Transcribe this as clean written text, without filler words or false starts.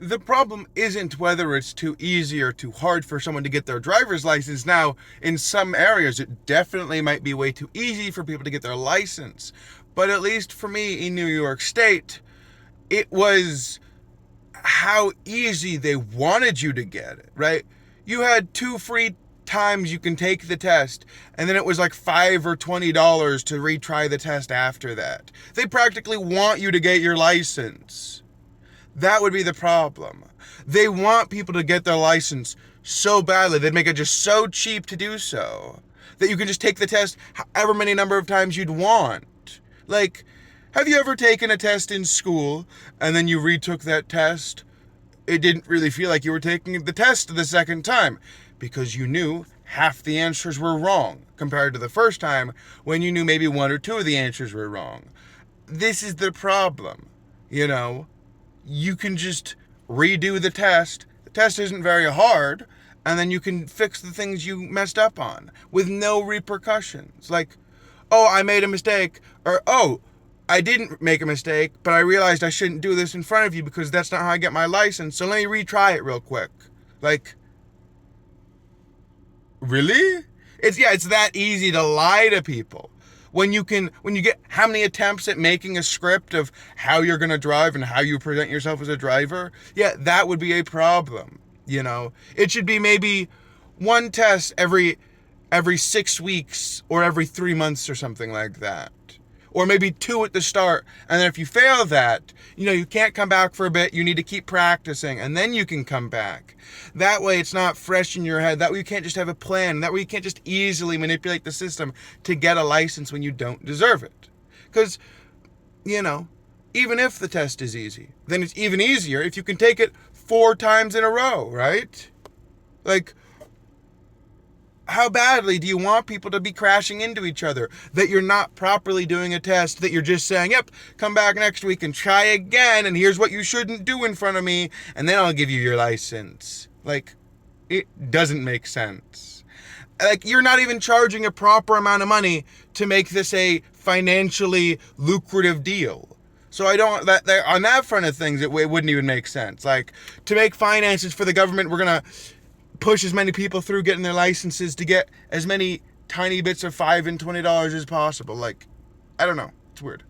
the problem isn't whether it's too easy or too hard for someone to get their driver's license. Now, in some areas, it definitely might be way too easy for people to get their license. But at least for me in New York State, it was how easy they wanted you to get it, right? You had 2 free times you can take the test, and then it was like $5 or $20 to retry the test after that. They practically want you to get your license. That would be the problem. They want people to get their license so badly, they'd make it just so cheap to do so, that you can just take the test however many number of times you'd want. Like, have you ever taken a test in school, and then you retook that test? It didn't really feel like you were taking the test the second time, because you knew half the answers were wrong, compared to the first time, when you knew maybe 1 or 2 of the answers were wrong. This is the problem, you know? You can just redo the test. The test isn't very hard, and then you can fix the things you messed up on with no repercussions. Like, oh, I made a mistake, or oh, I didn't make a mistake, but I realized I shouldn't do this in front of you because that's not how I get my license, so let me retry it real quick. Like, really? It's that easy to lie to people. When you get how many attempts at making a script of how you're going to drive and how you present yourself as a driver, yeah, that would be a problem, you know? It should be maybe one test every 6 weeks or every 3 months or something like that. Or maybe 2 at the start, and then if you fail that, you can't come back for a bit, you need to keep practicing, and then you can come back. That way it's not fresh in your head, that way you can't just have a plan, that way you can't just easily manipulate the system to get a license when you don't deserve it. Because, even if the test is easy, then it's even easier if you can take it 4 times in a row, right? Like, how badly do you want people to be crashing into each other? That you're not properly doing a test, that you're just saying, yep, come back next week and try again, and here's what you shouldn't do in front of me, and then I'll give you your license. Like, it doesn't make sense. Like, you're not even charging a proper amount of money to make this a financially lucrative deal. So on that front of things, it wouldn't even make sense. Like, to make finances for the government, we're going to push as many people through getting their licenses to get as many tiny bits of $5 and $20 as possible. Like, I don't know. It's weird.